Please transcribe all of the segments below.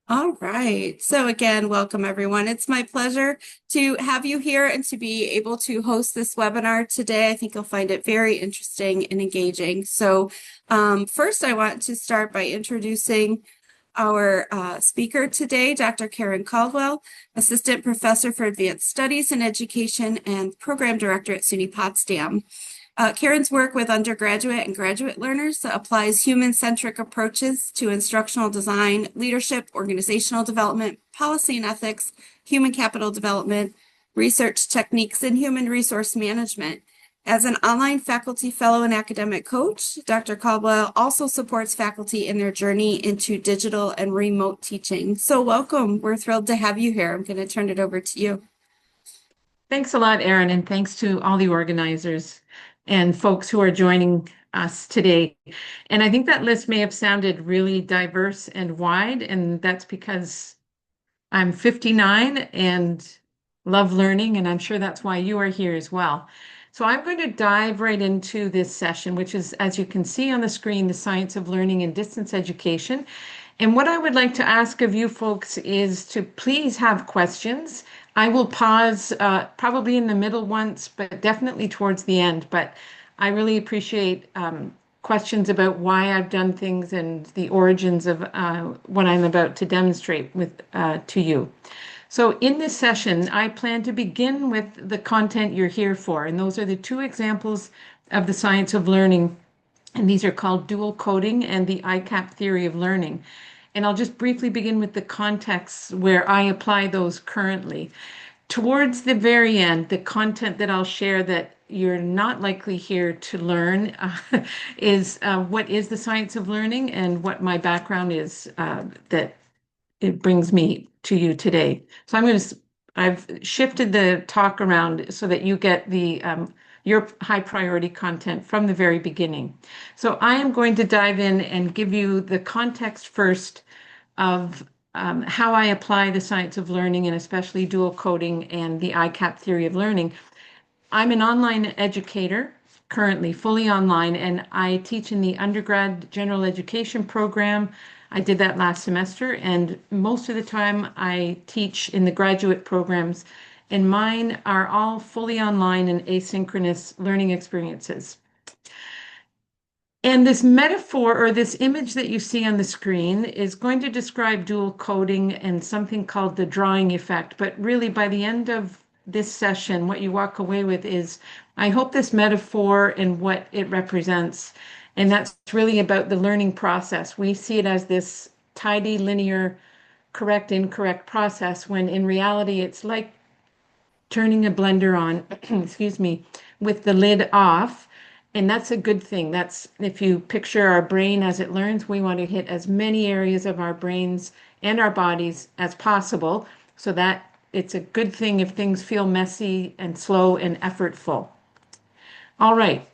All right. So again, welcome everyone. It's my pleasure to have you here and to be able to host this webinar today. I think you'll find it very interesting and engaging. First, I want to start by introducing our speaker today, Dr. Karen Caldwell, Assistant Professor for Advanced Studies in Education and Program Director at SUNY Potsdam. Karen's work with undergraduate and graduate learners applies human-centric approaches to instructional design, leadership, organizational development, policy and ethics, human capital development, research techniques, and human resource management. As an online faculty fellow and academic coach, Dr. Caldwell also supports faculty in their journey into digital and remote teaching. So welcome. We're thrilled to have you here. I'm going to turn it over to you. Thanks a lot, Erin, and thanks to all the organizers and folks who are joining us today. And I think that list may have sounded really diverse and wide, and that's because I'm 59 and love learning, and I'm sure that's why you are here as well. So I'm going to dive right into this session, which is, as you can see on the screen, the science of learning in distance education. And what I would like to ask of you folks is to please have questions. I will pause probably in the middle once, but definitely towards the end. But I really appreciate questions about why I've done things and the origins of what I'm about to demonstrate with to you. So in this session, I plan to begin with the content you're here for, and those are the two examples of the science of learning, and these are called dual coding and the ICAP theory of learning. And I'll just briefly begin with the context where I apply those currently. Towards the very end, the content that I'll share that you're not likely here to learn is what is the science of learning and what my background is that it brings me to you today. So I've shifted the talk around so that you get the your high priority content from the very beginning. So I am going to dive in and give you the context first of how I apply the science of learning and especially dual coding and the ICAP theory of learning. I'm an online educator, currently fully online, and I teach in the undergrad general education program. I did that last semester, and most of the time I teach in the graduate programs, and mine are all fully online and asynchronous learning experiences. And this metaphor or this image that you see on the screen is going to describe dual coding and something called the drawing effect. But really, by the end of this session, what you walk away with is, I hope this metaphor and what it represents. And that's really about the learning process. We see it as this tidy, linear, correct, incorrect process, when in reality, it's like turning a blender on, excuse me, with the lid off. And that's a good thing. That's if you picture our brain as it learns, we want to hit as many areas of our brains and our bodies as possible so that it's a good thing if things feel messy and slow and effortful. All right.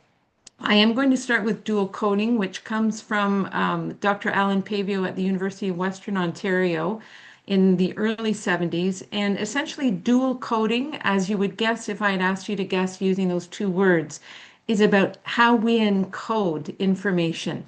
I am going to start with dual coding, which comes from Dr. Alan Pavio at the University of Western Ontario in the early 70s. And essentially, dual coding, as you would guess if I had asked you to guess using those two words, is about how we encode information.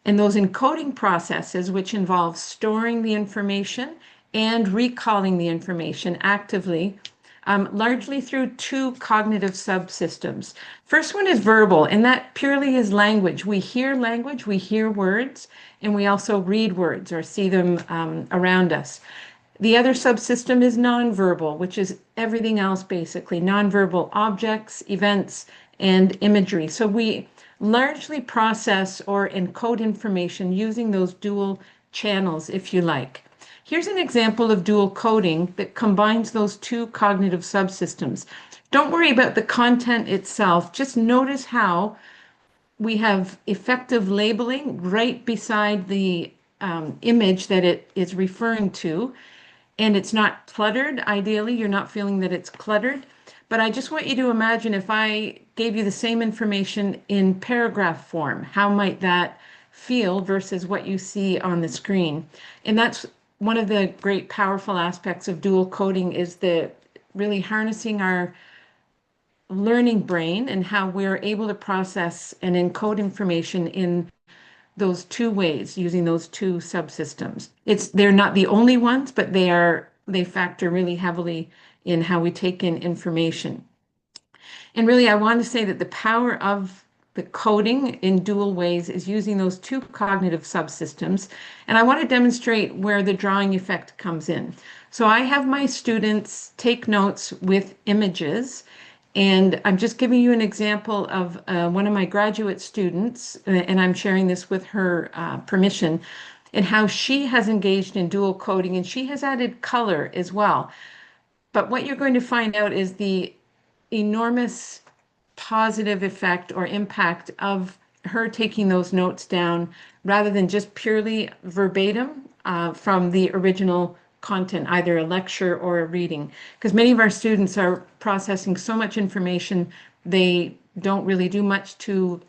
And those encoding processes, which involve storing the information and recalling the information actively, largely through two cognitive subsystems. First one is verbal, and that purely is language. We hear language, we hear words, and we also read words or see them around us. The other subsystem is nonverbal, which is everything else basically, nonverbal objects, events, and imagery. So we largely process or encode information using those dual channels, if you like. Here's an example of dual coding that combines those two cognitive subsystems. Don't worry about the content itself. Just notice how we have effective labeling right beside the image that it is referring to. And it's not cluttered. Ideally, you're not feeling that it's cluttered. But I just want you to imagine if I gave you the same information in paragraph form, how might that feel versus what you see on the screen? And that's one of the great powerful aspects of dual coding is the really harnessing our learning brain and how we're able to process and encode information in those two ways, using those two subsystems. They're not the only ones, but they factor really heavily in how we take in information. And really, I want to say that the power of the coding in dual ways is using those two cognitive subsystems. And I want to demonstrate where the drawing effect comes in. So I have my students take notes with images. And I'm just giving you an example of one of my graduate students, and I'm sharing this with her permission, and how she has engaged in dual coding, and she has added color as well. But what you're going to find out is the enormous positive effect or impact of her taking those notes down rather than just purely verbatim from the original content, either a lecture or a reading. Because many of our students are processing so much information, they don't really do much to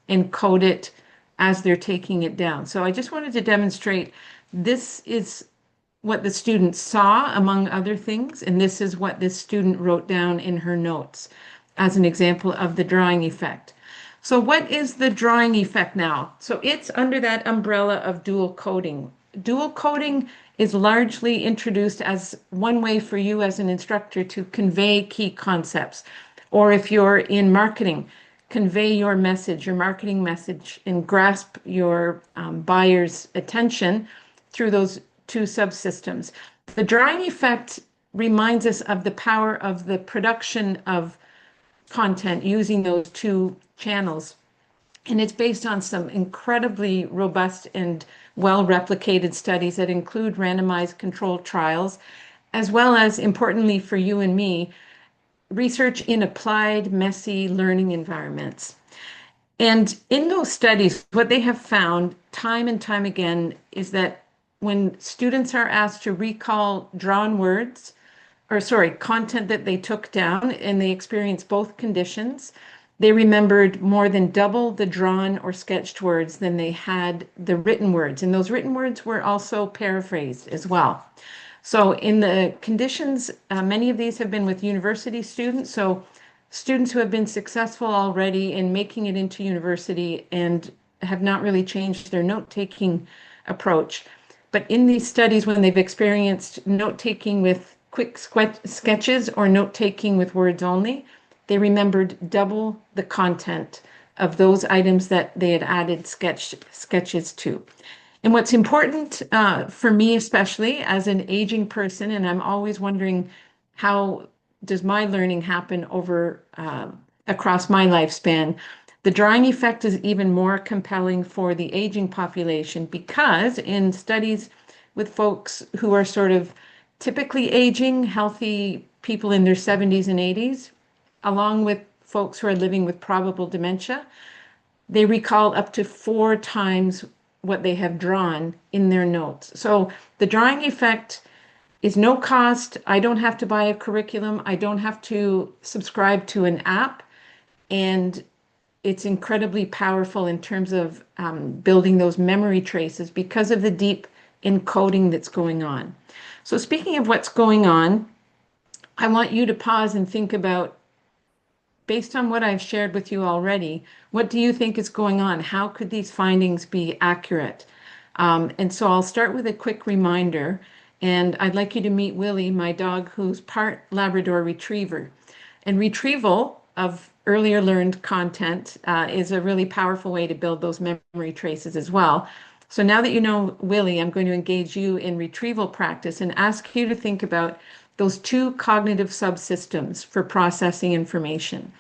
encode it as they're taking it down. So I just wanted to demonstrate this is what the student saw, among other things, and this is what this student wrote down in her notes as an example of the drawing effect. So what is the drawing effect now? So it's under that umbrella of dual coding. Dual coding is largely introduced as one way for you as an instructor to convey key concepts. Or if you're in marketing, convey your message, your marketing message, and grasp your buyer's attention through those two subsystems. The drawing effect reminds us of the power of the production of content using those two channels. And it's based on some incredibly robust and well replicated studies that include randomized controlled trials, as well as, importantly for you and me, research in applied, messy learning environments. And in those studies, what they have found time and time again is that when students are asked to recall drawn words, or sorry, content that they took down and they experienced both conditions, they remembered more than double the drawn or sketched words than they had the written words. And those written words were also paraphrased as well. So in the conditions, many of these have been with university students. So students who have been successful already in making it into university and have not really changed their note-taking approach. But in these studies, when they've experienced note-taking with quick sketches or note-taking with words only, they remembered double the content of those items that they had added sketches to. And what's important for me, especially as an aging person, and I'm always wondering how does my learning happen over across my lifespan, the drawing effect is even more compelling for the aging population because in studies with folks who are sort of typically aging, healthy people in their 70s and 80s, along with folks who are living with probable dementia, they recall up to 4 times what they have drawn in their notes. So the drawing effect is no cost. I don't have to buy a curriculum. I don't have to subscribe to an app. And it's incredibly powerful in terms of building those memory traces because of the deep encoding that's going on. So speaking of what's going on, I want you to pause and think about, based on what I've shared with you already, what do you think is going on? How could these findings be accurate? And so I'll start with a quick reminder, and I'd like you to meet Willie, my dog, who's part Labrador Retriever. And retrieval of earlier learned content is a really powerful way to build those memory traces as well. So now that you know Willie, I'm going to engage you in retrieval practice and ask you to think about those two cognitive subsystems for processing information.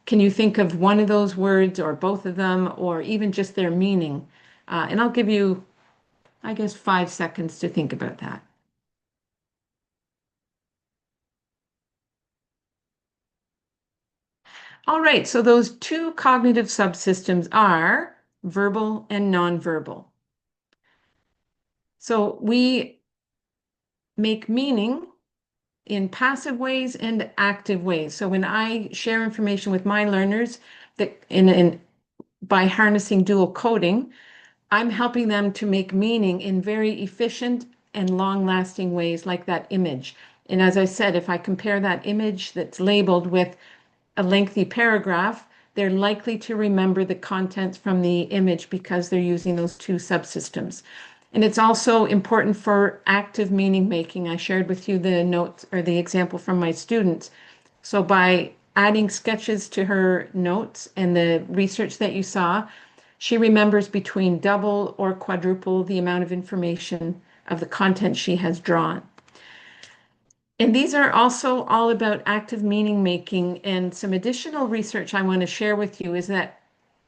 Can you think of one of those words or both of them or even just their meaning? And I'll give you, I guess, 5 seconds to think about that. All right, so those two cognitive subsystems are verbal and nonverbal. So we make meaning in passive ways and active ways. So when I share information with my learners that by harnessing dual coding, I'm helping them to make meaning in very efficient and long-lasting ways like that image. And as I said, if I compare that image that's labeled with a lengthy paragraph, they're likely to remember the contents from the image because they're using those two subsystems. And it's also important for active meaning making. I shared with you the notes or the example from my students. So by adding sketches to her notes and the research that you saw, she remembers between double or quadruple the amount of information of the content she has drawn. And these are also all about active meaning making. And some additional research I want to share with you is that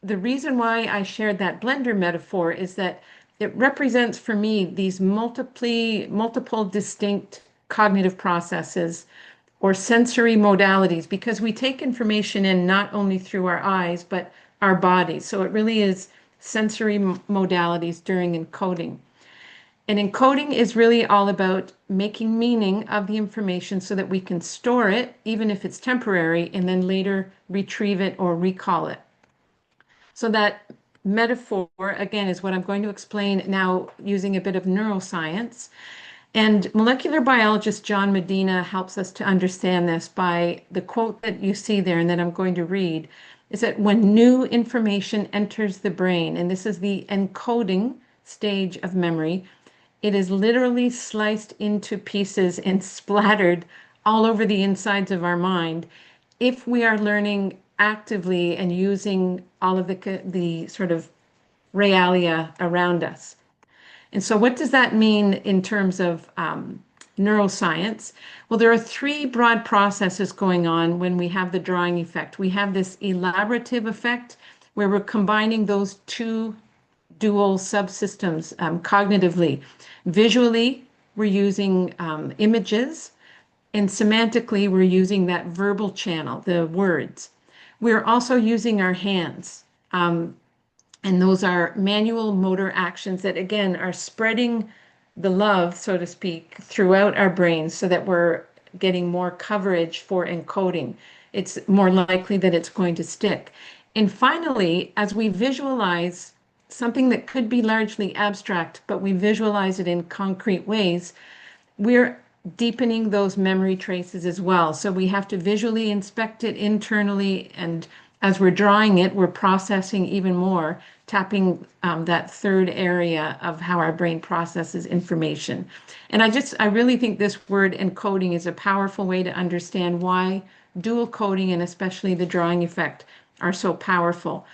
the reason why I shared that blender metaphor is that it represents for me these multiple distinct cognitive processes or sensory modalities, because we take information in not only through our eyes, but our bodies. So it really is sensory modalities during encoding. And encoding is really all about making meaning of the information so that we can store it, even if it's temporary, and then later retrieve it or recall it. So that metaphor, again, is what I'm going to explain now using a bit of neuroscience. And molecular biologist John Medina helps us to understand this by the quote that you see there and that I'm going to read, is that when new information enters the brain, and this is the encoding stage of memory, it is literally sliced into pieces and splattered all over the insides of our mind if we are learning actively and using all of the sort of realia around us. And so what does that mean in terms of neuroscience? Well, there are three broad processes going on when we have the drawing effect. We have this elaborative effect where we're combining those two dual subsystems cognitively. Visually, we're using images, and semantically, we're using that verbal channel, the words. We're also using our hands. And those are manual motor actions that, again, are spreading the love, so to speak, throughout our brains so that we're getting more coverage for encoding. It's more likely that it's going to stick. And finally, as we visualize something that could be largely abstract, but we visualize it in concrete ways, we're deepening those memory traces as well. So we have to visually inspect it internally, and as we're drawing it, we're processing even more, tapping that third area of how our brain processes information. And I really think this word encoding is a powerful way to understand why dual coding and especially the drawing effect are so powerful.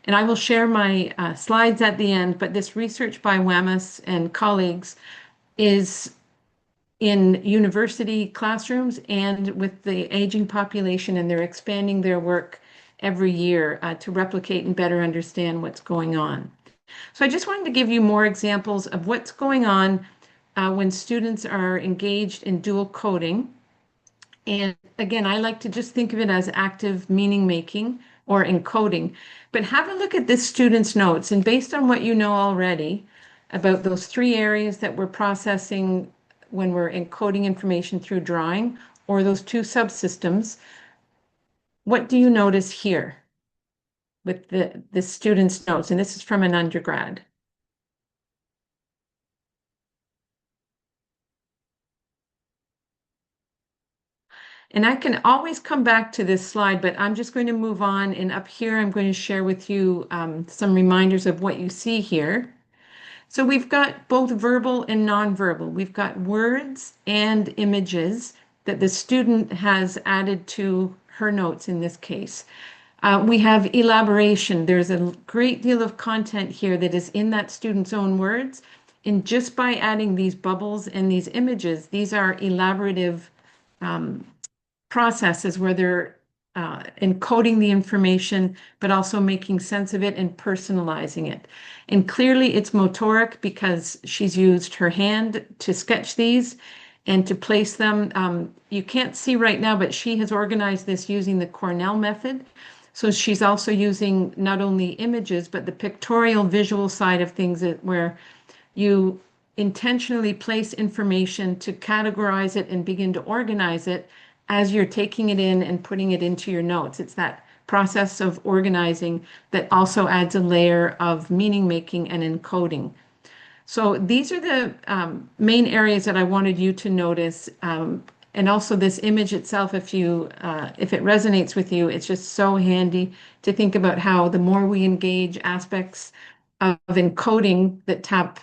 And I will share my slides at the end, but this research by Wemyss and colleagues is in university classrooms and with the aging population, and they're expanding their work every year to replicate and better understand what's going on. So I just wanted to give you more examples of what's going on when students are engaged in dual coding. And again, I like to just think of it as active meaning making or encoding. But have a look at this student's notes. And based on what you know already about those three areas that we're processing when we're encoding information through drawing, or those two subsystems, what do you notice here with the student's notes? And this is from an undergrad. And I can always come back to this slide, but I'm just going to move on. And up here, I'm going to share with you some reminders of what you see here. So we've got both verbal and nonverbal. We've got words and images that the student has added to her notes in this case. We have elaboration. There's a great deal of content here that is in that student's own words. And just by adding these bubbles and these images, these are elaborative processes where they're encoding the information, but also making sense of it and personalizing it. And clearly it's motoric because she's used her hand to sketch these and to place them. You can't see right now, but she has organized this using the Cornell method. So she's also using not only images, but the pictorial visual side of things where you intentionally place information to categorize it and begin to organize it as you're taking it in and putting it into your notes. It's that process of organizing that also adds a layer of meaning making and encoding. So these are the main areas that I wanted you to notice. And also this image itself, if it resonates with you, it's just so handy to think about how the more we engage aspects of encoding that tap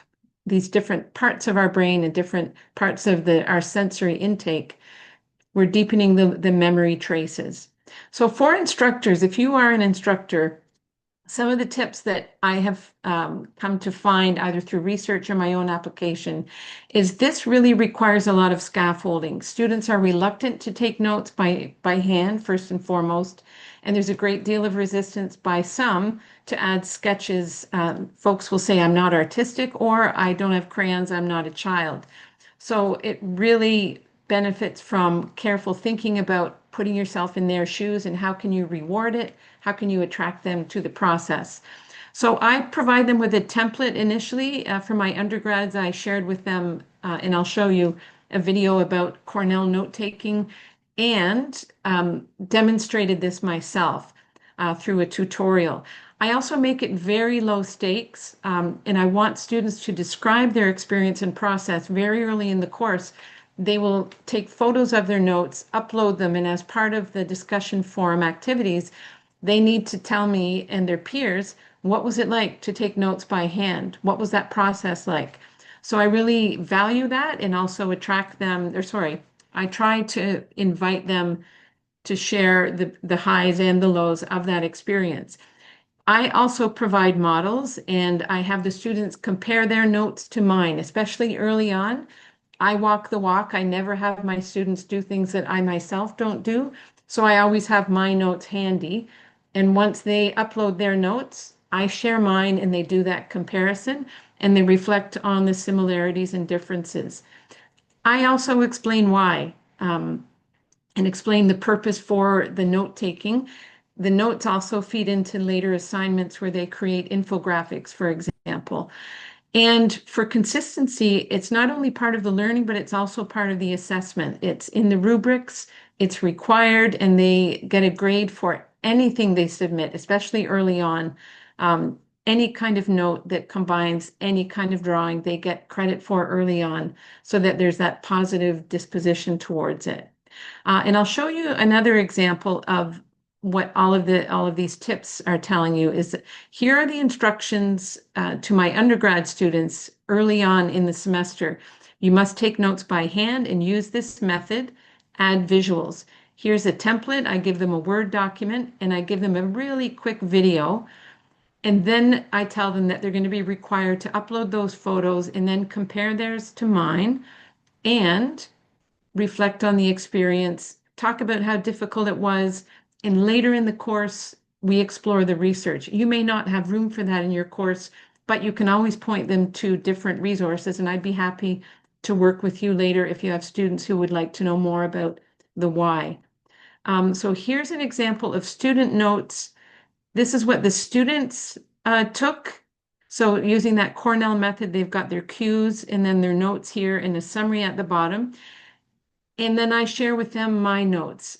these different parts of our brain and different parts of our sensory intake, we're deepening the memory traces. So for instructors, if you are an instructor, some of the tips that I have come to find either through research or my own application is this really requires a lot of scaffolding. Students are reluctant to take notes by hand, first and foremost, and there's a great deal of resistance by some to add sketches. Folks will say, I'm not artistic, or I don't have crayons, I'm not a child. So it really benefits from careful thinking about putting yourself in their shoes and how can you reward it? How can you attract them to the process? So I provide them with a template initially. For my undergrads, I shared with them, and I'll show you a video about Cornell note-taking and demonstrated this myself through a tutorial. I also make it very low stakes, and I want students to describe their experience and process very early in the course. They will take photos of their notes, upload them, and as part of the discussion forum activities, they need to tell me and their peers, what was it like to take notes by hand? What was that process like? So I really value that and also attract them, or sorry, I try to invite them to share the highs and the lows of that experience. I also provide models and I have the students compare their notes to mine, especially early on. I walk the walk. I never have my students do things that I myself don't do. So I always have my notes handy. And once they upload their notes, I share mine and they do that comparison and they reflect on the similarities and differences. I also explain why. And explain the purpose for the note taking. The notes also feed into later assignments where they create infographics, for example. And for consistency, it's not only part of the learning, but it's also part of the assessment. It's in the rubrics, it's required, and they get a grade for anything they submit, especially early on. Any kind of note that combines any kind of drawing, they get credit for early on so that there's that positive disposition towards it. And I'll show you another example of what all of these tips are telling you is that here are the instructions to my undergrad students early on in the semester. You must take notes by hand and use this method, add visuals. Here's a template. I give them a Word document and I give them a really quick video. And then I tell them that they're going to be required to upload those photos and then compare theirs to mine and reflect on the experience, talk about how difficult it was, and later in the course, we explore the research. You may not have room for that in your course, but you can always point them to different resources, and I'd be happy to work with you later if you have students who would like to know more about the why. So here's an example of student notes. This is what the students took. So using that Cornell method, they've got their cues and then their notes here and a summary at the bottom. And then I share with them my notes.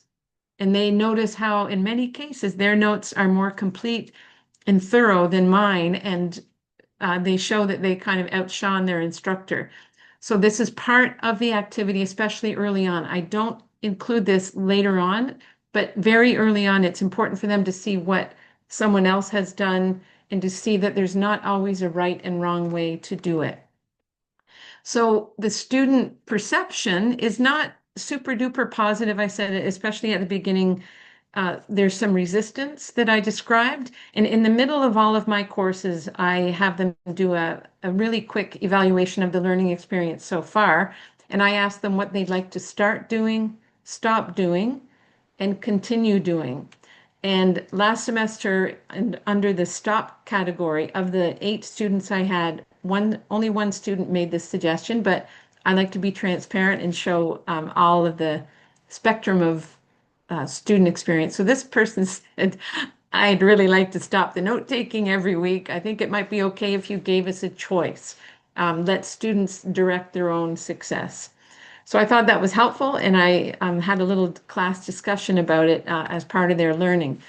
And they notice how, in many cases, their notes are more complete and thorough than mine. And they show that they kind of outshone their instructor. So this is part of the activity, especially early on. I don't include this later on, but very early on, it's important for them to see what someone else has done and to see that there's not always a right and wrong way to do it. So the student perception is not super duper positive. I said, especially at the beginning, there's some resistance that I described. And in the middle of all of my courses, I have them do a really quick evaluation of the learning experience so far. And I ask them what they'd like to start doing, stop doing, and continue doing. And last semester, and under the stop category, of the 8 students I had, only one student made this suggestion, but I like to be transparent and show all of the spectrum of student experience. So this person said, I'd really like to stop the note taking every week. I think it might be okay if you gave us a choice. Let students direct their own success. So I thought that was helpful, and I had a little class discussion about it as part of their learning.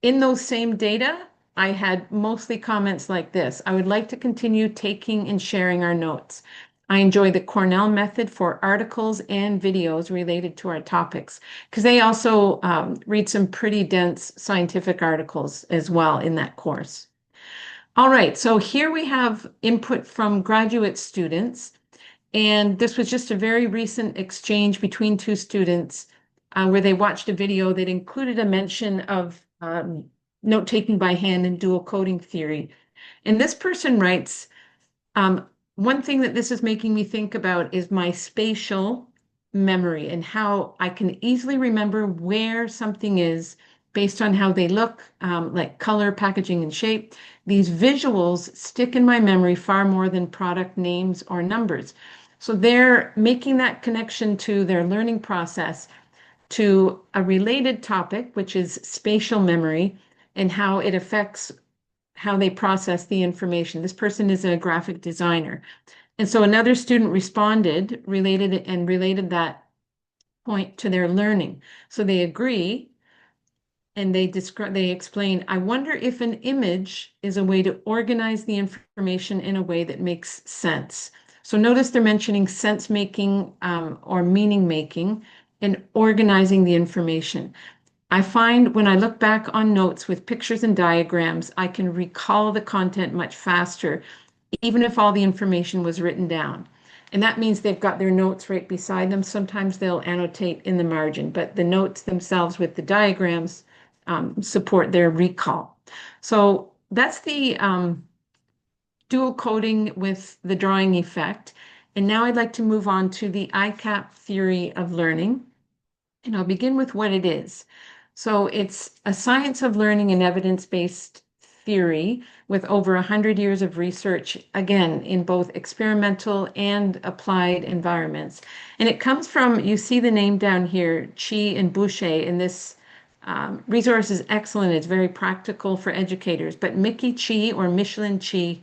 In those same data, I had mostly comments like this. I would like to continue taking and sharing our notes. I enjoy the Cornell method for articles and videos related to our topics, because they also read some pretty dense scientific articles as well in that course. All right, so here we have input from graduate students, and this was just a very recent exchange between two students where they watched a video that included a mention of note-taking by hand and dual coding theory. And this person writes, um, one thing that this is making me think about is my spatial memory and how I can easily remember where something is based on how they look, like color, packaging, and shape. These visuals stick in my memory far more than product names or numbers. So they're making that connection to their learning process to a related topic, which is spatial memory and how it affects how they process the information. This person is a graphic designer. And so another student responded, related that point to their learning. So they agree and they explain, I wonder if an image is a way to organize the information in a way that makes sense. So notice they're mentioning sense making or meaning making and organizing the information. I find when I look back on notes with pictures and diagrams, I can recall the content much faster, even if all the information was written down. And that means they've got their notes right beside them. Sometimes they'll annotate in the margin, but the notes themselves with the diagrams support their recall. So that's the dual coding with the drawing effect. And now I'd like to move on to the ICAP theory of learning. And I'll begin with what it is. So it's a science of learning and evidence-based theory with over 100 years of research, again, in both experimental and applied environments. And it comes from, you see the name down here, Chi and Boucher, and this resource is excellent. It's very practical for educators. But Mickey Chi or Michelin Chi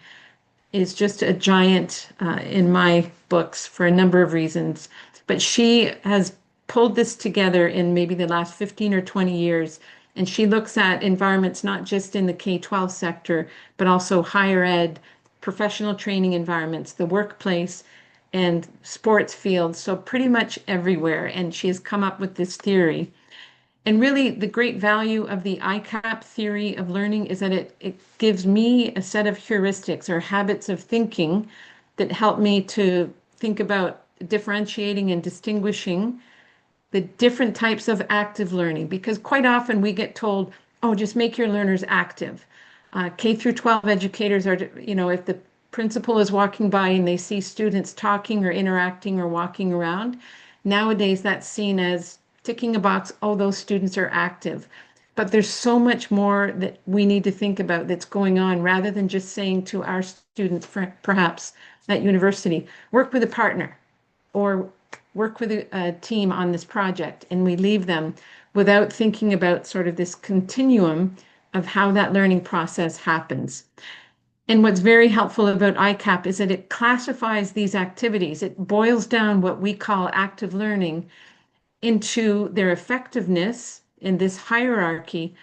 is just a giant in my books for a number of reasons. But she has pulled this together in maybe the last 15 or 20 years. And she looks at environments not just in the K-12 sector, but also higher ed, professional training environments, the workplace, and sports fields. So pretty much everywhere. And she has come up with this theory. And really, the great value of the ICAP theory of learning is that it gives me a set of heuristics or habits of thinking that help me to think about differentiating and distinguishing the different types of active learning, because quite often we get told, oh, just make your learners active. K through 12 educators are, if the principal is walking by and they see students talking or interacting or walking around, nowadays that's seen as ticking a box, oh, those students are active. But there's so much more that we need to think about that's going on rather than just saying to our students, perhaps at university, work with a partner or work with a team on this project, and we leave them without thinking about sort of this continuum of how that learning process happens. And what's very helpful about ICAP is that it classifies these activities. It boils down what we call active learning into their effectiveness in this hierarchy,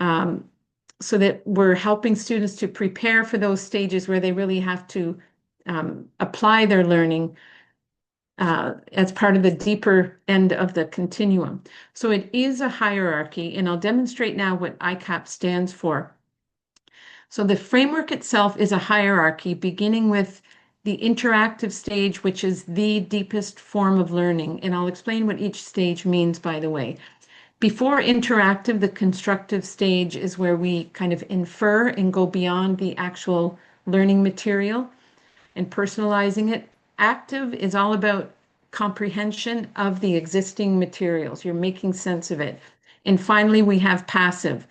so that we're helping students to prepare for those stages where they really have to apply their learning as part of the deeper end of the continuum. So it is a hierarchy, and I'll demonstrate now what ICAP stands for. So the framework itself is a hierarchy, beginning with the interactive stage, which is the deepest form of learning. And I'll explain what each stage means, by the way. Before interactive, the constructive stage is where we kind of infer and go beyond the actual learning material and personalizing it. Active is all about comprehension of the existing materials. You're making sense of it. And finally, we have passive.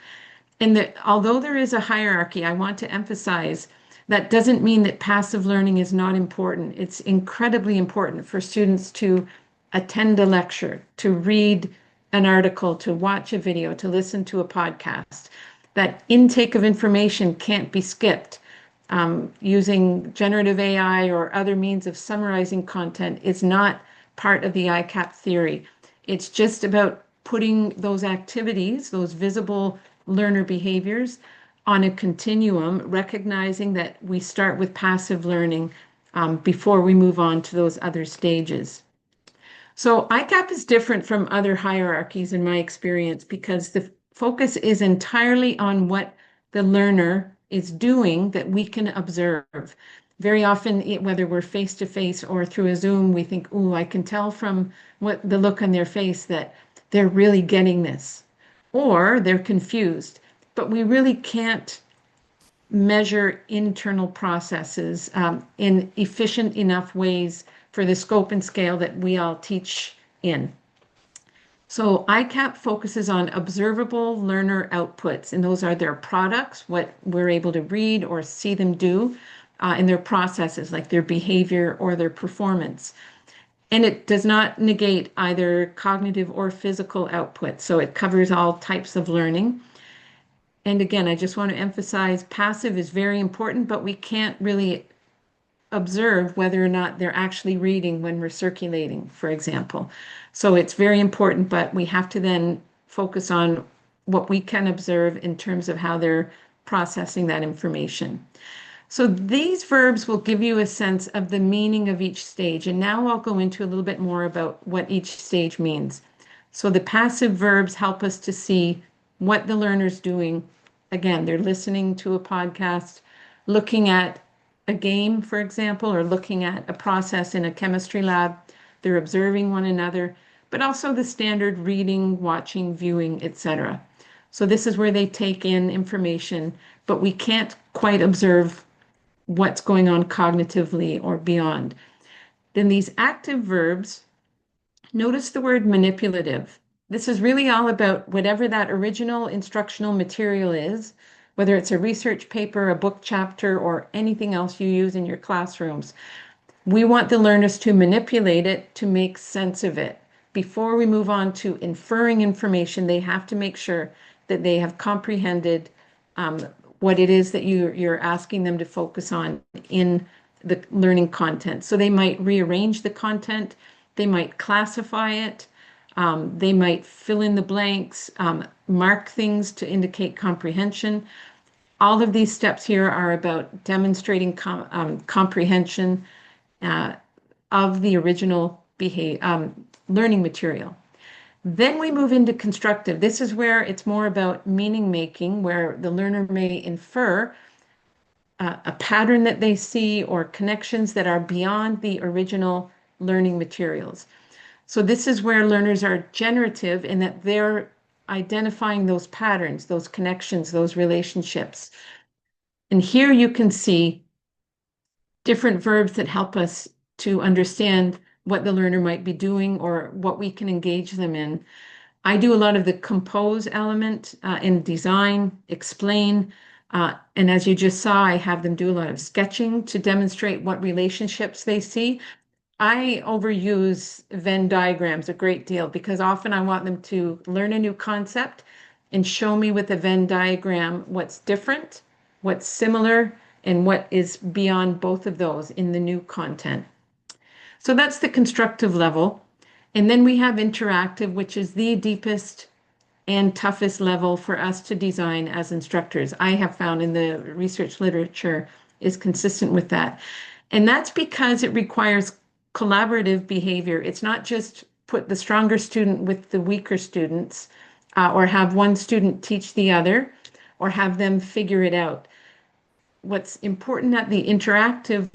And although there is a hierarchy, I want to emphasize that doesn't mean that passive learning is not important. It's incredibly important for students to attend a lecture, to read an article, to watch a video, to listen to a podcast. That intake of information can't be skipped. Using generative AI or other means of summarizing content is not part of the ICAP theory. It's just about putting those activities, those visible learner behaviors on a continuum, recognizing that we start with passive learning before we move on to those other stages. So ICAP is different from other hierarchies in my experience because the focus is entirely on what the learner is doing that we can observe. Very often, whether we're face to face or through a Zoom, we think, oh, I can tell from what the look on their face that they're really getting this, or they're confused. But we really can't measure internal processes in efficient enough ways for the scope and scale that we all teach in. So ICAP focuses on observable learner outputs, and those are their products, what we're able to read or see them do, and their processes, like their behavior or their performance. And it does not negate either cognitive or physical output, so it covers all types of learning. And again, I just want to emphasize passive is very important, but we can't really observe whether or not they're actually reading when we're circulating, for example. So it's very important, but we have to then focus on what we can observe in terms of how they're processing that information. So these verbs will give you a sense of the meaning of each stage. And now I'll go into a little bit more about what each stage means. So the passive verbs help us to see what the learner's doing. Again, they're listening to a podcast, looking at a game, for example, or looking at a process in a chemistry lab. They're observing one another, but also the standard reading, watching, viewing, etc. So this is where they take in information, but we can't quite observe what's going on cognitively or beyond. Then these active verbs, notice the word manipulative. This is really all about whatever that original instructional material is, whether it's a research paper, a book chapter, or anything else you use in your classrooms. We want the learners to manipulate it to make sense of it. Before we move on to inferring information, they have to make sure that they have comprehended what it is that you're asking them to focus on in the learning content. So they might rearrange the content, they might classify it, they might fill in the blanks, mark things to indicate comprehension. All of these steps here are about demonstrating comprehension of the original learning material. Then we move into constructive. This is where it's more about meaning making, where the learner may infer a pattern that they see or connections that are beyond the original learning materials. So this is where learners are generative in that they're identifying those patterns, those connections, those relationships. And here you can see different verbs that help us to understand what the learner might be doing or what we can engage them in. I do a lot of the compose element in design, explain, and as you just saw, I have them do a lot of sketching to demonstrate what relationships they see. I overuse Venn diagrams a great deal because often I want them to learn a new concept and show me with a Venn diagram what's different, what's similar, and what is beyond both of those in the new content. So that's the constructive level. And then we have interactive, which is the deepest and toughest level for us to design as instructors. I have found in the research literature is consistent with that. And that's because it requires collaborative behavior. It's not just put the stronger student with the weaker students, or have one student teach the other, or have them figure it out. What's important at the interactive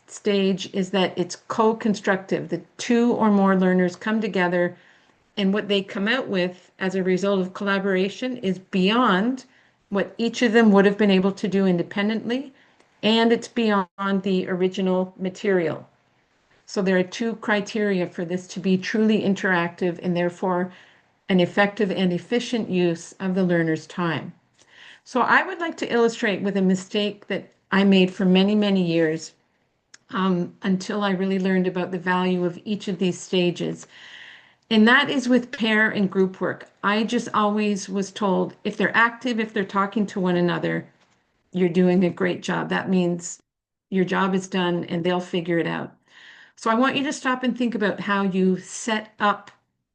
stage is that it's co-constructive. The two or more learners come together, and what they come out with as a result of collaboration is beyond what each of them would have been able to do independently, and it's beyond the original material. So there are two criteria for this to be truly interactive and therefore an effective and efficient use of the learner's time. So I would like to illustrate with a mistake that I made for many, many years until I really learned about the value of each of these stages. And that is with pair and group work. I just always was told if they're active, if they're talking to one another, you're doing a great job. That means your job is done and they'll figure it out. So I want you to stop and think about how you set up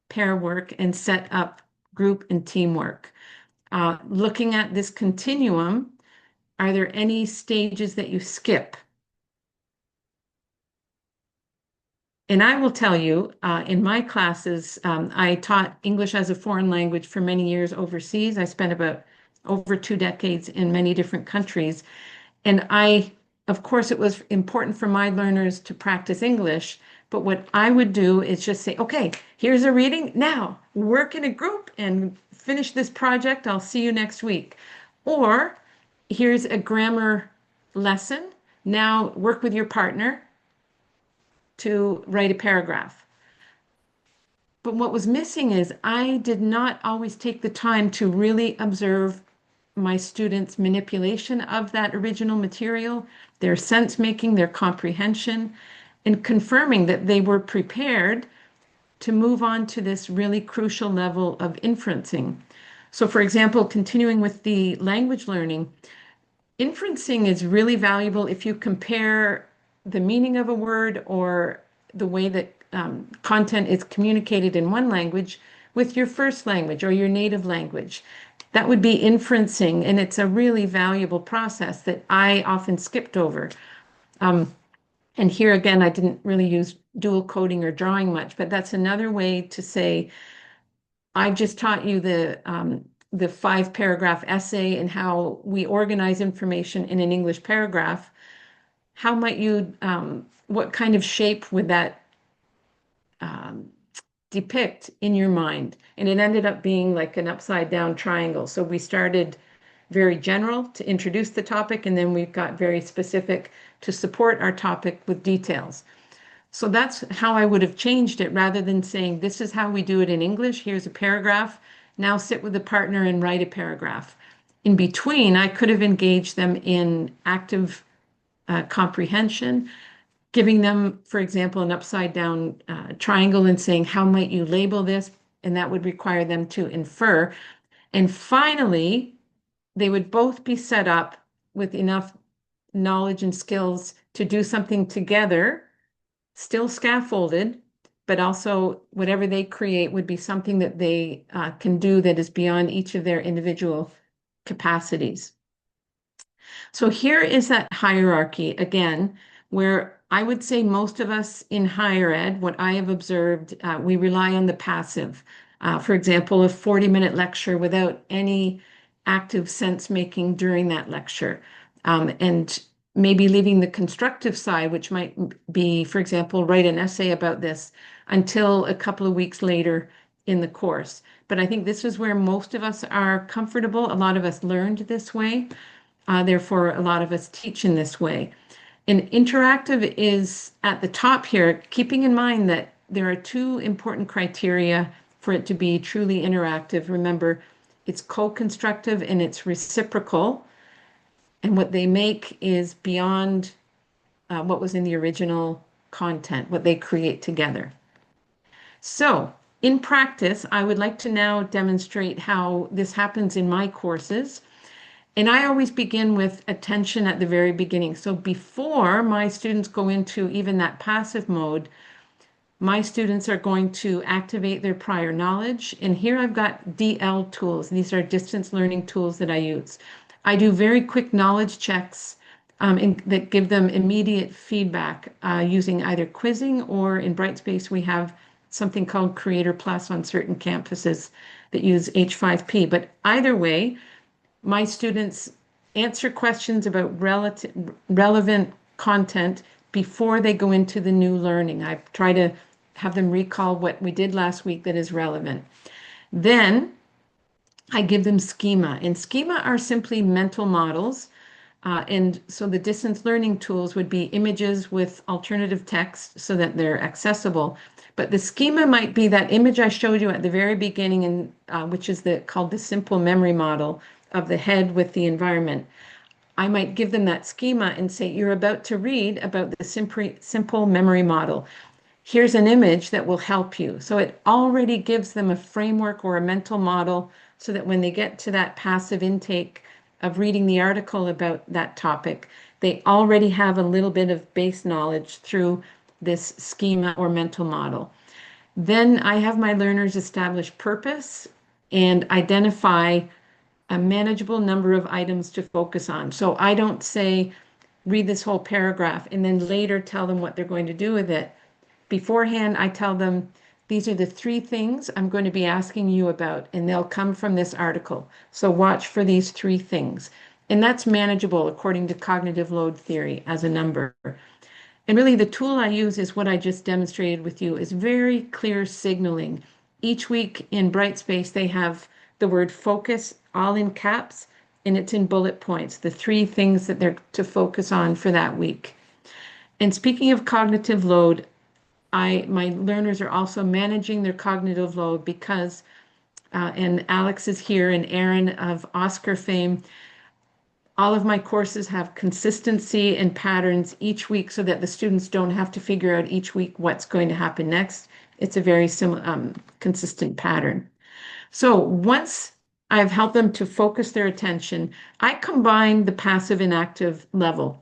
pair work and set up group and teamwork. Looking at this continuum, are there any stages that you skip? And I will tell you, in my classes, I taught English as a foreign language for many years overseas. I spent about over 2 decades in many different countries. And of course, it was important for my learners to practice English. But what I would do is just say, okay, here's a reading. Now work in a group and finish this project. I'll see you next week. Or here's a grammar lesson. Now work with your partner to write a paragraph. But what was missing is I did not always take the time to really observe my students' manipulation of that original material, their sense making, their comprehension, and confirming that they were prepared to move on to this really crucial level of inferencing. So, for example, continuing with the language learning, inferencing is really valuable if you compare the meaning of a word or the way that content is communicated in one language with your first language or your native language. That would be inferencing, and it's a really valuable process that I often skipped over. And here again, I didn't really use dual coding or drawing much, but that's another way to say, I've just taught you the 5 paragraph essay and how we organize information in an English paragraph. How might you, what kind of shape would that um, depict in your mind? And it ended up being like an upside down triangle. So we started very general to introduce the topic, and then we've got very specific to support our topic with details. So that's how I would have changed it rather than saying, this is how we do it in English. Here's a paragraph. Now sit with a partner and write a paragraph. In between, I could have engaged them in active comprehension, giving them, for example, an upside down triangle and saying, how might you label this? And that would require them to infer. And finally, they would both be set up with enough knowledge and skills to do something together, still scaffolded, but also whatever they create would be something that they can do that is beyond each of their individual capacities. So here is that hierarchy again, where I would say most of us in higher ed, what I have observed, we rely on the passive. For example, a 40-minute lecture without any active sense making during that lecture. And maybe leaving the constructive side, which might be, for example, write an essay about this until a couple of weeks later in the course. But I think this is where most of us are comfortable. A lot of us learned this way. Therefore, a lot of us teach in this way. And interactive is at the top here, keeping in mind that there are 2 important criteria for it to be truly interactive. Remember, it's co-constructive and it's reciprocal. And what they make is beyond what was in the original content, what they create together. So in practice, I would like to now demonstrate how this happens in my courses. And I always begin with attention at the very beginning. So before my students go into even that passive mode, my students are going to activate their prior knowledge. And here I've got DL tools. These are distance learning tools that I use. I do very quick knowledge checks that give them immediate feedback using either quizzing, or in Brightspace, we have something called Creator Plus on certain campuses that use H5P. But either way, my students answer questions about relevant content before they go into the new learning. I try to have them recall what we did last week that is relevant. Then I give them schema, and schema are simply mental models. And so the distance learning tools would be images with alternative text so that they're accessible. But the schema might be that image I showed you at the very beginning, and which is called the simple memory model of the head with the environment. I might give them that schema and say, you're about to read about the simple memory model. Here's an image that will help you. So it already gives them a framework or a mental model so that when they get to that passive intake of reading the article about that topic, they already have a little bit of base knowledge through this schema or mental model. Then I have my learners establish purpose and identify a manageable number of items to focus on. So I don't say, read this whole paragraph and then later tell them what they're going to do with it, beforehand, I tell them, these are the three things I'm going to be asking you about, and they'll come from this article. So watch for these three things. And that's manageable according to cognitive load theory as a number. And really, the tool I use is what I just demonstrated with you, is very clear signaling. Each week in Brightspace, they have the word focus all in caps, and it's in bullet points, the three things that they're to focus on for that week. And speaking of cognitive load, my learners are also managing their cognitive load because, and Alex is here and Aaron of Oscar fame, all of my courses have consistency and patterns each week so that the students don't have to figure out each week what's going to happen next. It's a very similar, consistent pattern. So once I've helped them to focus their attention, I combine the passive and active level.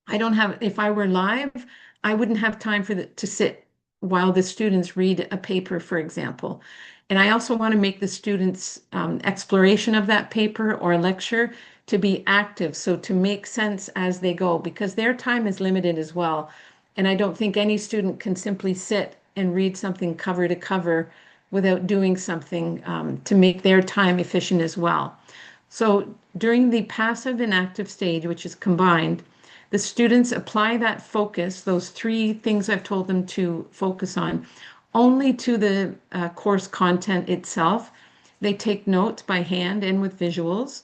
I don't have, if I were live, I wouldn't have time to sit while the students read a paper, for example. And I also want to make the students' exploration of that paper or lecture to be active, so to make sense as they go, because their time is limited as well. And I don't think any student can simply sit and read something cover to cover without doing something to make their time efficient as well. So during the passive and active stage, which is combined, the students apply that focus, those three things I've told them to focus on, only to the course content itself. They take notes by hand and with visuals.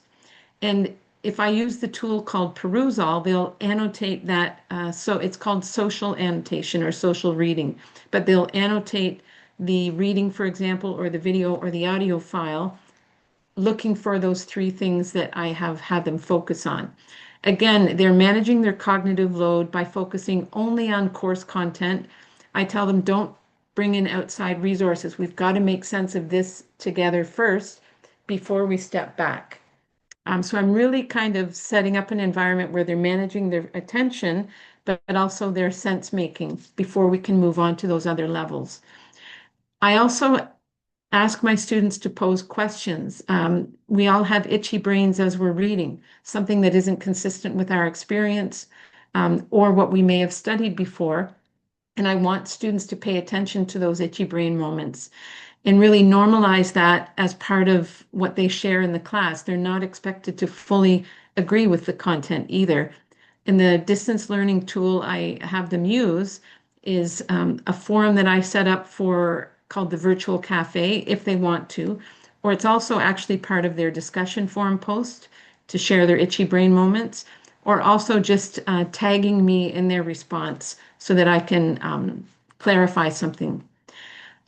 And if I use the tool called Perusal, they'll annotate that. So it's called social annotation or social reading, but they'll annotate the reading, for example, or the video or the audio file, looking for those three things that I have had them focus on. Again, they're managing their cognitive load by focusing only on course content. I tell them, don't bring in outside resources. We've got to make sense of this together first before we step back. So I'm really kind of setting up an environment where they're managing their attention, but also their sense making before we can move on to those other levels. I also ask my students to pose questions. We all have itchy brains as we're reading, something that isn't consistent with our experience or what we may have studied before. And I want students to pay attention to those itchy brain moments and really normalize that as part of what they share in the class. They're not expected to fully agree with the content either. And the distance learning tool I have them use is a forum that I set up for called the Virtual Cafe if they want to, or it's also actually part of their discussion forum post to share their itchy brain moments, or also just tagging me in their response so that I can clarify something.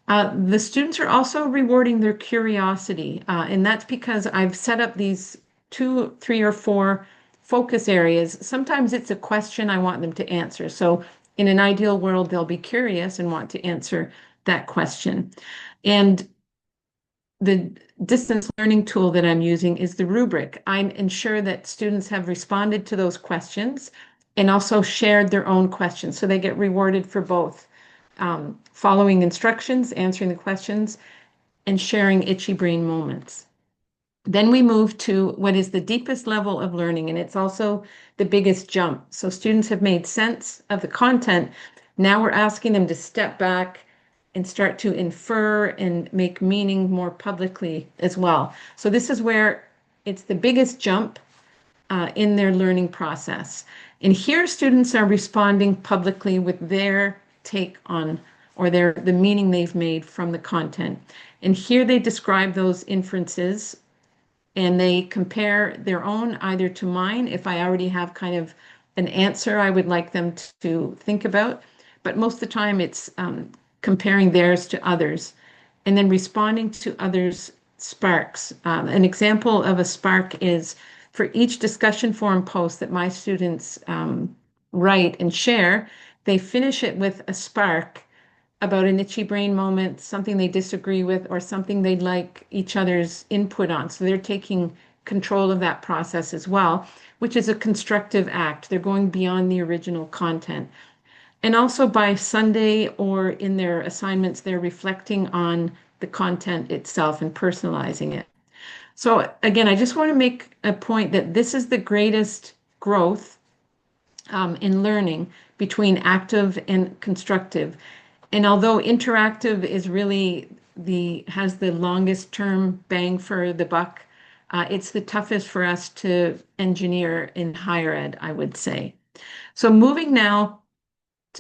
The students are also rewarding their curiosity, and that's because I've set up these 2, 3, or 4 focus areas. Sometimes it's a question I want them to answer. So in an ideal world, they'll be curious and want to answer that question. And the distance learning tool that I'm using is the rubric. I ensure that students have responded to those questions and also shared their own questions. So they get rewarded for both following instructions, answering the questions, and sharing itchy brain moments. Then we move to what is the deepest level of learning, and it's also the biggest jump. So students have made sense of the content. Now we're asking them to step back and start to infer and make meaning more publicly as well. So this is where it's the biggest jump in their learning process. And here students are responding publicly with their take on or the meaning they've made from the content. And here they describe those inferences and they compare their own either to mine if I already have kind of an answer I would like them to think about. But most of the time it's comparing theirs to others and then responding to others' sparks. An example of a spark is for each discussion forum post that my students write and share, they finish it with a spark about an itchy brain moment, something they disagree with, or something they'd like each other's input on. So they're taking control of that process as well, which is a constructive act. They're going beyond the original content. And also by Sunday or in their assignments, they're reflecting on the content itself and personalizing it. So again, I just want to make a point that this is the greatest growth in learning between active and constructive. And although interactive is really has the longest term bang for the buck, it's the toughest for us to engineer in higher ed, I would say. So moving now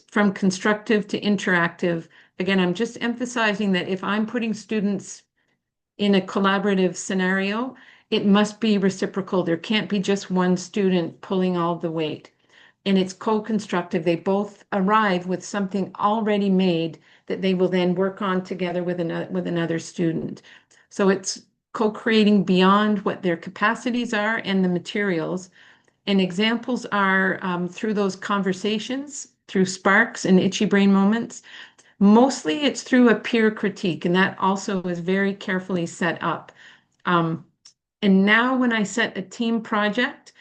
from constructive to interactive, again, I'm just emphasizing that if I'm putting students in a collaborative scenario, it must be reciprocal. There can't be just one student pulling all the weight. And it's co-constructive. They both arrive with something already made that they will then work on together with another student. So it's co-creating beyond what their capacities are and the materials. And examples are through those conversations, through sparks and itchy brain moments. Mostly it's through a peer critique, and that also is very carefully set up. Um, and now when I set a team project,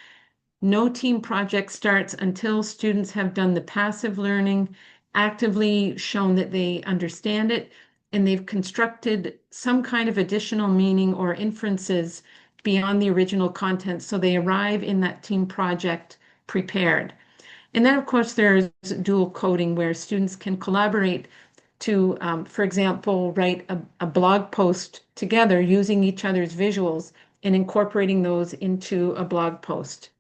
no team project starts until students have done the passive learning, actively shown that they understand it, and they've constructed some kind of additional meaning or inferences beyond the original content. So they arrive in that team project prepared. And then, of course, there's dual coding where students can collaborate to, for example, write a blog post together using each other's visuals and incorporating those into a blog post.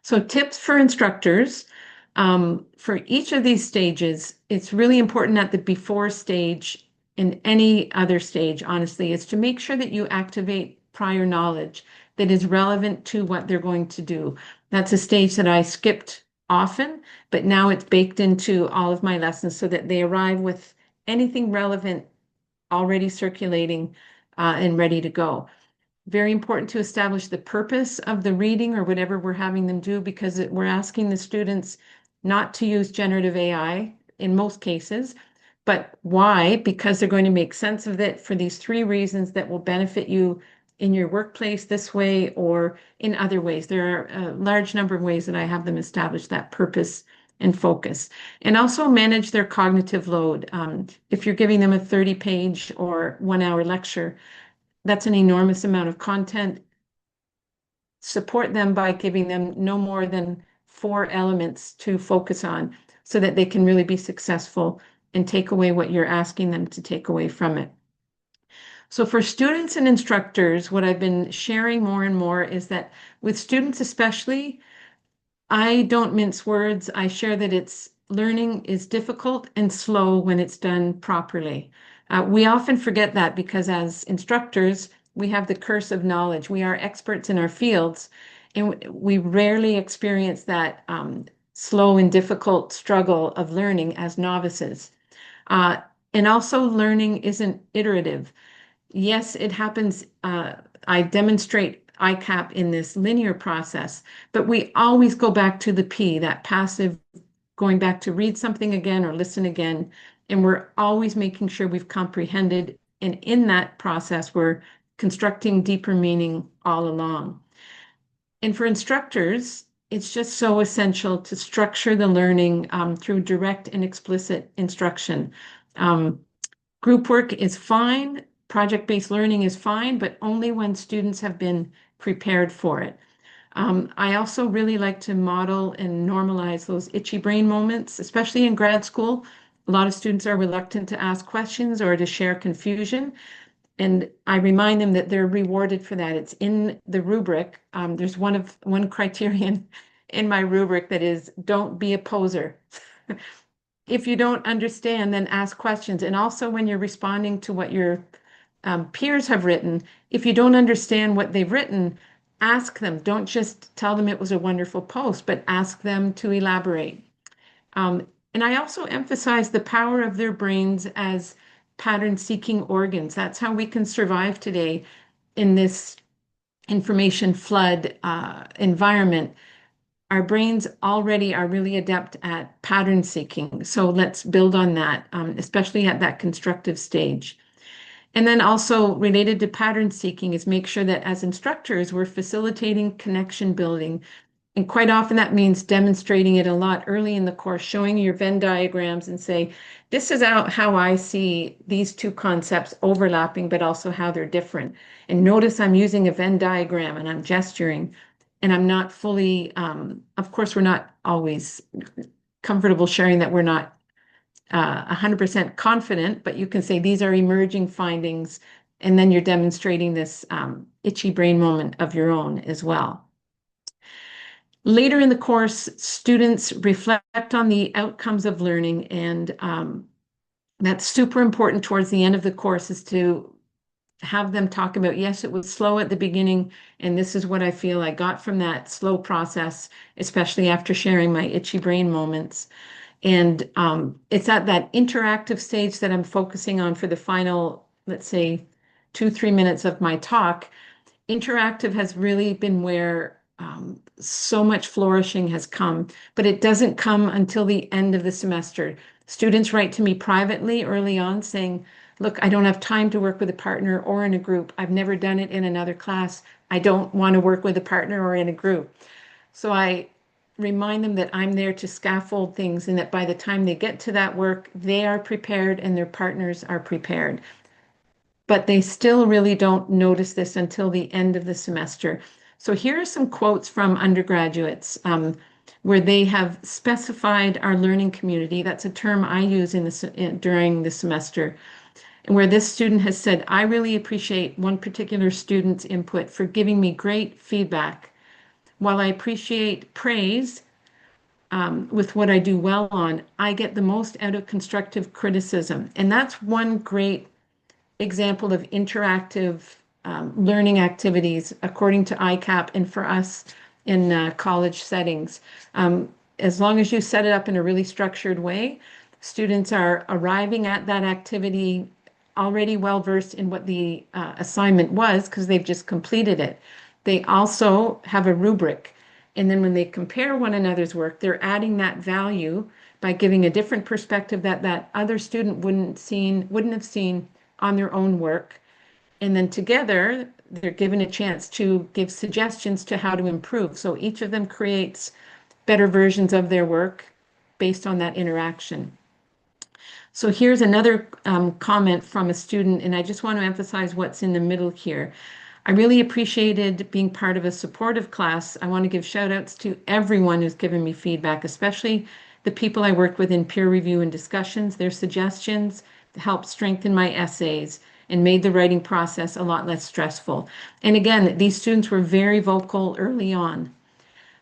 So tips for instructors. For each of these stages, it's really important at the before stage and any other stage, honestly, is to make sure that you activate prior knowledge that is relevant to what they're going to do. That's a stage that I skipped often, but now it's baked into all of my lessons so that they arrive with anything relevant already circulating and ready to go. Very important to establish the purpose of the reading or whatever we're having them do because we're asking the students not to use generative AI in most cases, but why? Because they're going to make sense of it for these three reasons that will benefit you in your workplace this way or in other ways. There are a large number of ways that I have them establish that purpose and focus. And also manage their cognitive load. If you're giving them a 30-page or 1-hour lecture, that's an enormous amount of content. Support them by giving them no more than 4 elements to focus on so that they can really be successful and take away what you're asking them to take away from it. So for students and instructors, what I've been sharing more and more is that with students especially, I don't mince words. I share that it's learning is difficult and slow when it's done properly. We often forget that because as instructors, we have the curse of knowledge. We are experts in our fields, and we rarely experience that slow and difficult struggle of learning as novices. Uh, and also, learning isn't iterative. Yes, it happens. I demonstrate ICAP in this linear process, but we always go back to the P, that passive, going back to read something again or listen again. And we're always making sure we've comprehended. And in that process, we're constructing deeper meaning all along. And for instructors, it's just so essential to structure the learning through direct and explicit instruction. Um, Group work is fine, project-based learning is fine, but only when students have been prepared for it. I also really like to model and normalize those itchy brain moments, especially in grad school. A lot of students are reluctant to ask questions or to share confusion. And I remind them that they're rewarded for that. It's in the rubric. There's one criterion in my rubric that is don't be a poser. If you don't understand, then ask questions. And also when you're responding to what your peers have written, if you don't understand what they've written, ask them. Don't just tell them it was a wonderful post, but ask them to elaborate. And I also emphasize the power of their brains as pattern-seeking organs. That's how we can survive today in this information flood environment. Our brains already are really adept at pattern seeking. So let's build on that, especially at that constructive stage. And then also related to pattern seeking is make sure that as instructors, we're facilitating connection building. And quite often that means demonstrating it a lot early in the course, showing your Venn diagrams and say, this is how I see these two concepts overlapping, but also how they're different. And notice I'm using a Venn diagram and I'm gesturing and I'm not fully, of course, we're not always comfortable sharing that we're not 100% confident, but you can say these are emerging findings, and then you're demonstrating this itchy brain moment of your own as well. Later in the course, students reflect on the outcomes of learning, and that's super important towards the end of the course, is to have them talk about, yes, it was slow at the beginning, and this is what I feel I got from that slow process, especially after sharing my itchy brain moments. And it's at that interactive stage that I'm focusing on for the final, let's say, 2, 3 minutes of my talk. Interactive has really been where so much flourishing has come, but it doesn't come until the end of the semester. Students write to me privately early on saying, look, I don't have time to work with a partner or in a group. I've never done it in another class. I don't want to work with a partner or in a group. So I remind them that I'm there to scaffold things, and that by the time they get to that work, they are prepared and their partners are prepared. But they still really don't notice this until the end of the semester. So here are some quotes from undergraduates where they have specified our learning community. That's a term I use during the semester. And where this student has said, I really appreciate one particular student's input for giving me great feedback. While I appreciate praise with what I do well on, I get the most out of constructive criticism. And that's one great example of interactive learning activities according to ICAP and for us in college settings. As long as you set it up in a really structured way, students are arriving at that activity already well versed in what the assignment was because they've just completed it. They also have a rubric. And then when they compare one another's work, they're adding that value by giving a different perspective that that other student wouldn't have seen on their own work. And then together, they're given a chance to give suggestions to how to improve. So each of them creates better versions of their work based on that interaction. So here's another comment from a student, and I just want to emphasize what's in the middle here. I really appreciated being part of a supportive class. I want to give shout outs to everyone who's given me feedback, especially the people I worked with in peer review and discussions. Their suggestions helped strengthen my essays and made the writing process a lot less stressful. And again, these students were very vocal early on.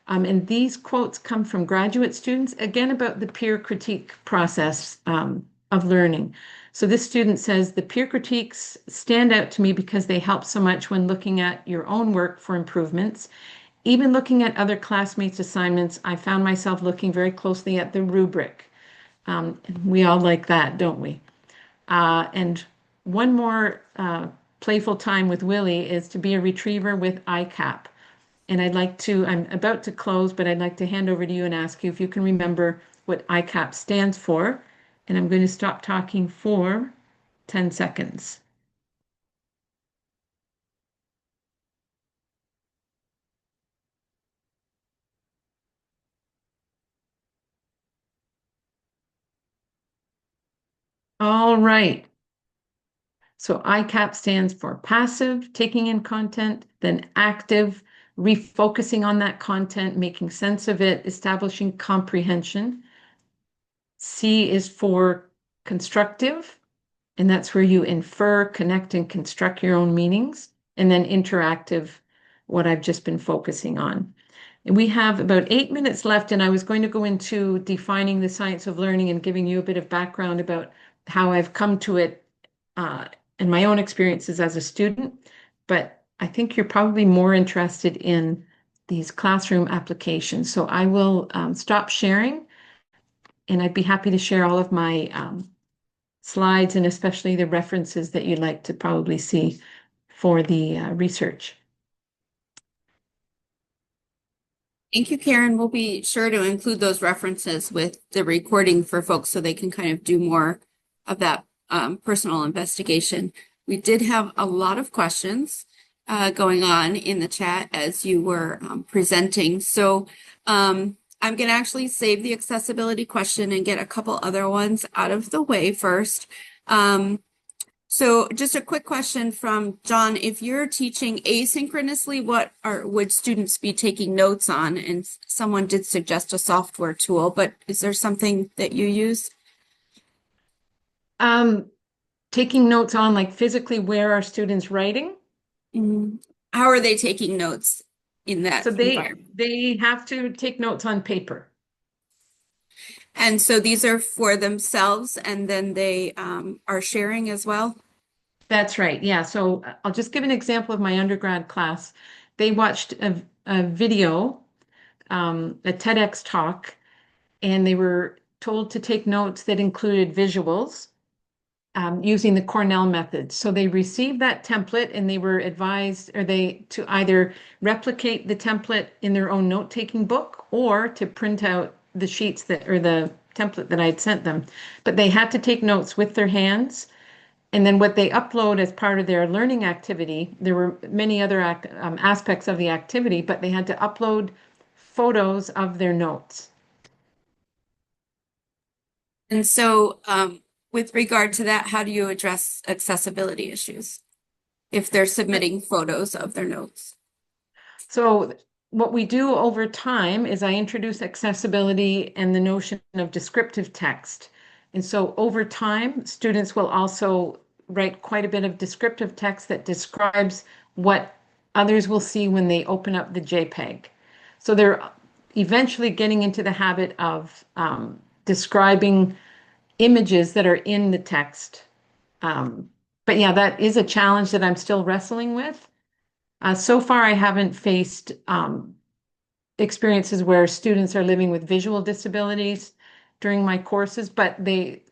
And these quotes come from graduate students, again, about the peer critique process of learning. So this student says, the peer critiques stand out to me because they help so much when looking at your own work for improvements. Even looking at other classmates' assignments, I found myself looking very closely at the rubric. We all like that, don't we? And one more playful time with Willie is to be a retriever with ICAP. And I'm about to close, but I'd like to hand over to you and ask you if you can remember what ICAP stands for. And I'm going to stop talking for 10 seconds. All right. So ICAP stands for passive, taking in content, then active, refocusing on that content, making sense of it, establishing comprehension. C is for constructive, and that's where you infer, connect, and construct your own meanings. And then interactive, what I've just been focusing on. And we have about 8 minutes left, and I was going to go into defining the science of learning and giving you a bit of background about how I've come to it and my own experiences as a student. But I think you're probably more interested in these classroom applications. So I will stop sharing, and I'd be happy to share all of my slides and especially the references that you'd like to probably see for the research. Thank you, Karen. We'll be sure to include those references with the recording for folks so they can kind of do more of that personal investigation. We did have a lot of questions going on in the chat as you were presenting. So I'm going to actually save the accessibility question and get a couple other ones out of the way first. So just a quick question from John. If you're teaching asynchronously, would students be taking notes on? And someone did suggest a software tool, but is there something that you use? Um, Taking notes on like physically where are students writing? Mhm. How are they taking notes in So that environment? they have to take notes on paper. And so these are for themselves, and then they are sharing as well. That's right. Yeah. So I'll just give an example of my undergrad class. They watched a video, a TEDx talk, and they were told to take notes that included visuals using the Cornell method. So they received that template and they were advised or they to either replicate the template in their own note-taking book or to print out the sheets that or the template that I'd sent them. But they had to take notes with their hands. And then what they upload as part of their learning activity, there were many other aspects of the activity, but they had to upload photos of their notes. And so, with regard to that, how do you address accessibility issues if they're submitting photos of their notes? So what we do over time is I introduce accessibility and the notion of descriptive text. And so over time, students will also write quite a bit of descriptive text that describes what others will see when they open up the JPEG. So they're eventually getting into the habit of describing images that are in the text. Um, but yeah, that is a challenge that I'm still wrestling with. So far, I haven't faced experiences where students are living with visual disabilities during my courses, but it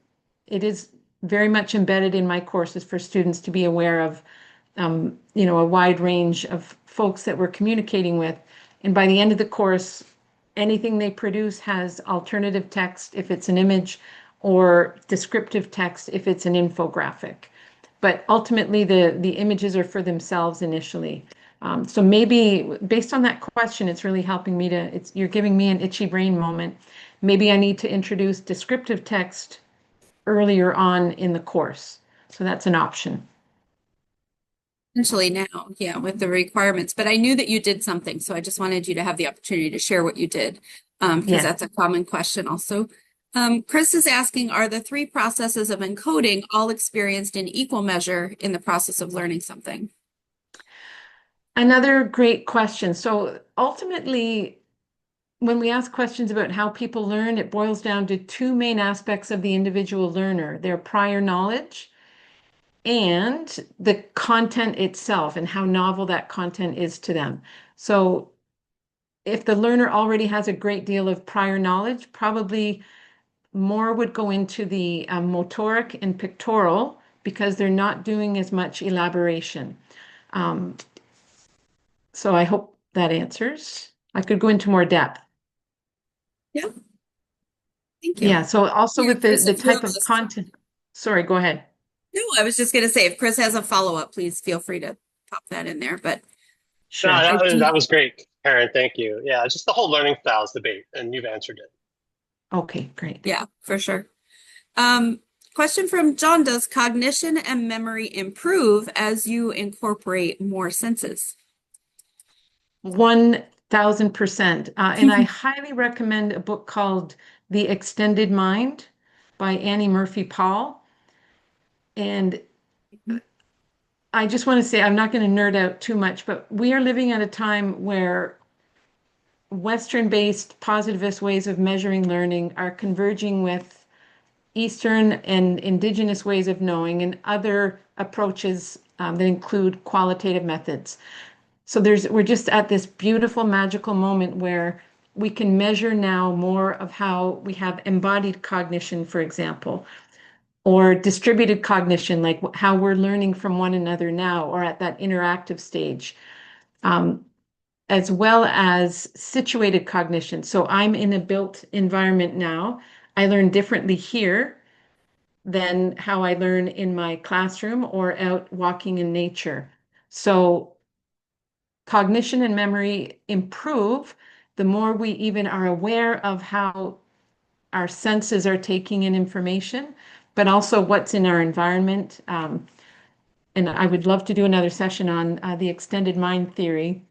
is very much embedded in my courses for students to be aware of, a wide range of folks that we're communicating with. And by the end of the course, anything they produce has alternative text if it's an image or descriptive text if it's an infographic. But ultimately, the images are for themselves initially. So maybe based on that question, it's really helping me you're giving me an itchy brain moment. Maybe I need to introduce descriptive text earlier on in the course. So that's an option. Essentially now, yeah, with the requirements. But I knew that you did something, so I just wanted you to have the opportunity to share what you did, because Yeah. that's a common question also. Chris is asking, are the three processes of encoding all experienced in equal measure in the process of learning something? Another great question. So ultimately, when we ask questions about how people learn, it boils down to two main aspects of the individual learner, their prior knowledge and the content itself and how novel that content is to them. So if the learner already has a great deal of prior knowledge, probably more would go into the motoric and pictorial because they're not doing as much elaboration. Um, so I hope that answers. I could go into more depth. Yeah, thank you. Yeah, so also Here, with Chris, the if you're type of listening. content. Sorry, go ahead. No, I was just going to say, if Chris has a follow-up, please feel free to pop that in there. But No, Sure. I do, that was great, Karen. Thank you. Yeah, just the whole learning styles debate, and you've answered it. Okay, great. yeah, for sure. Um, Question from John, does cognition and memory improve as you incorporate more senses? 1000%. And I highly recommend a book called The Extended Mind by Annie Murphy Paul. And I just want to say, I'm not going to nerd out too much, but we are living at a time where Western-based positivist ways of measuring learning are converging with Eastern and indigenous ways of knowing and other approaches that include qualitative methods. So we're just at this beautiful magical moment where we can measure now more of how we have embodied cognition, for example, or distributed cognition, like how we're learning from one another now, or at that interactive stage, um, as well as situated cognition. So I'm in a built environment now. I learn differently here than how I learn in my classroom or out walking in nature. So cognition and memory improve the more we even are aware of how our senses are taking in information, but also what's in our environment. And I would love to do another session on the extended mind theory,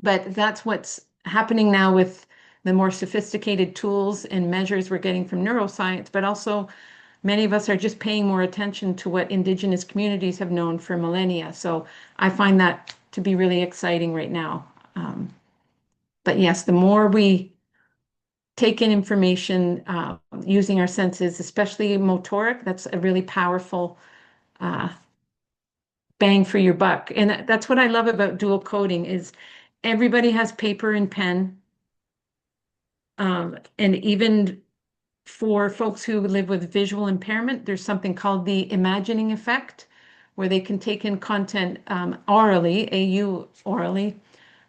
but that's what's happening now with the more sophisticated tools and measures we're getting from neuroscience, but also many of us are just paying more attention to what Indigenous communities have known for millennia. So I find that to be really exciting right now. But yes, the more we take in information using our senses, especially motoric, that's a really powerful uh, bang for your buck. And that's what I love about dual coding is everybody has paper and pen. And even for folks who live with visual impairment, there's something called the imagining effect, where they can take in content orally, AU orally,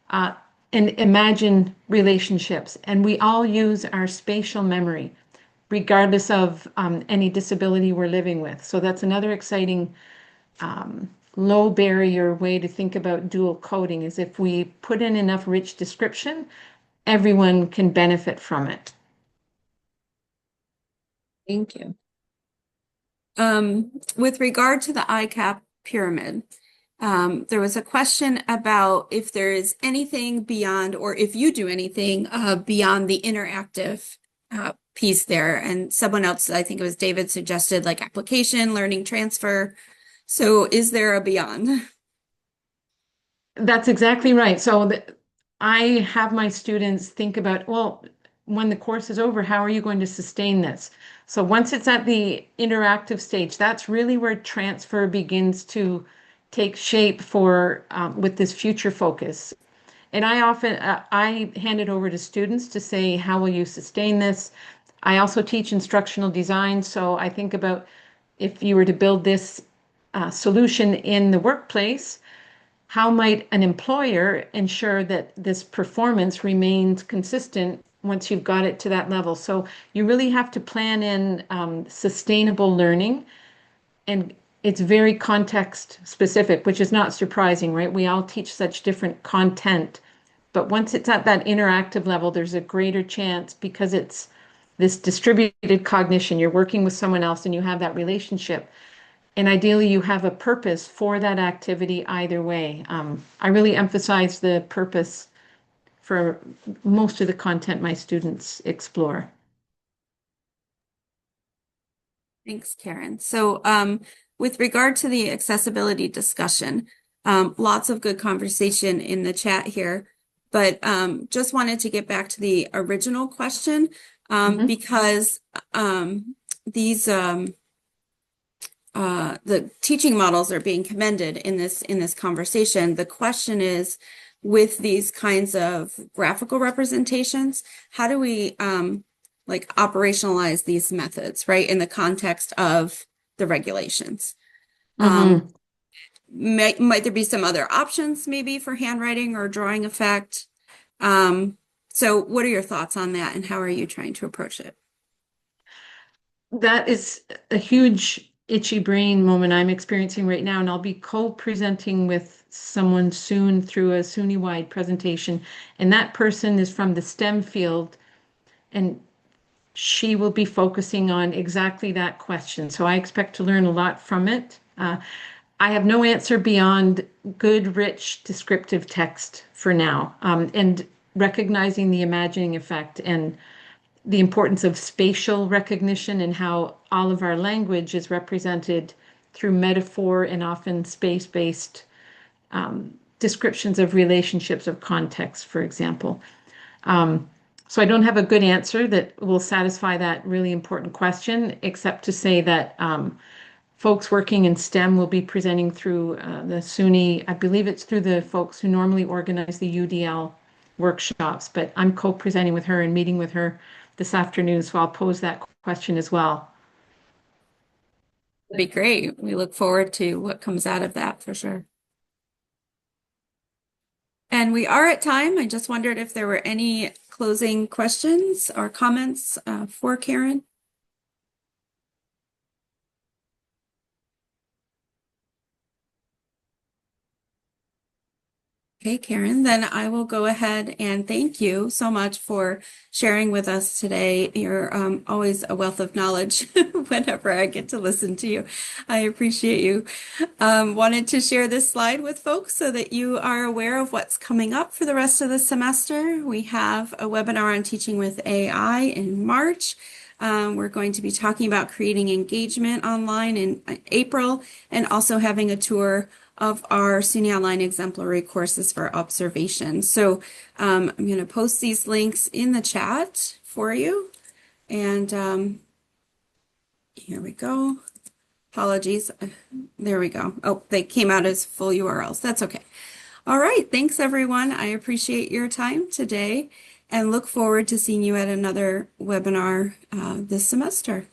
uh, and imagine relationships. And we all use our spatial memory, regardless of any disability we're living with. So that's another exciting low barrier way to think about dual coding is if we put in enough rich description, everyone can benefit from it. Thank you. With regard to the ICAP pyramid, there was a question about if there is anything beyond, or if you do anything beyond the interactive piece there. And someone else, I think it was David, suggested like application, learning transfer. So is there a beyond? That's exactly right. So I have my students think about, well, when the course is over, how are you going to sustain this? So once it's at the interactive stage, that's really where transfer begins to take shape for with this future focus. And I often I hand it over to students to say, how will you sustain this? I also teach instructional design, so I think about if you were to build this solution in the workplace, how might an employer ensure that this performance remains consistent once you've got it to that level? So you really have to plan in sustainable learning, and it's very context specific, which is not surprising, right? We all teach such different content, but once it's at that interactive level, there's a greater chance because it's this distributed cognition. You're working with someone else and you have that relationship. And ideally, you have a purpose for that activity either way. I really emphasize the purpose for most of the content my students explore. Thanks, Karen. So with regard to the accessibility discussion, lots of good conversation in the chat here, but just wanted to get back to the original question because these the teaching models are being commended in this conversation. The question is, with these kinds of graphical representations, how do we like operationalize these methods, right, in the context of the regulations? Might there be some other options maybe for handwriting or drawing effect? So what are your thoughts on that, and how are you trying to approach it? That is a huge itchy brain moment I'm experiencing right now, and I'll be co-presenting with someone soon through a SUNY-wide presentation, and that person is from the STEM field, and she will be focusing on exactly that question. So I expect to learn a lot from it. I have no answer beyond good, rich, descriptive text for now, and recognizing the imagining effect and the importance of spatial recognition and how all of our language is represented through metaphor and often space-based descriptions of relationships of context, for example. So I don't have a good answer that will satisfy that really important question, except to say that folks working in STEM will be presenting through the SUNY. I believe it's through the folks who normally organize the UDL workshops, but I'm co-presenting with her and meeting with her this afternoon, so I'll pose that question as well. That'd be great. We look forward to what comes out of that for sure. And we are at time. I just wondered if there were any closing questions or comments for Karen. Okay, Karen, then I will go ahead and thank you so much for sharing with us today. You're always a wealth of knowledge whenever I get to listen to you. I appreciate you. Wanted to share this slide with folks so that you are aware of what's coming up for the rest of the semester. We have a webinar on teaching with AI in March. We're going to be talking about creating engagement online in April and also having a tour of our SUNY Online exemplary courses for observation. So I'm going to post these links in the chat for you. And here we go. Apologies. There we go. Oh, they came out as full URLs. That's okay. All right. Thanks, everyone. I appreciate your time today and look forward to seeing you at another webinar this semester.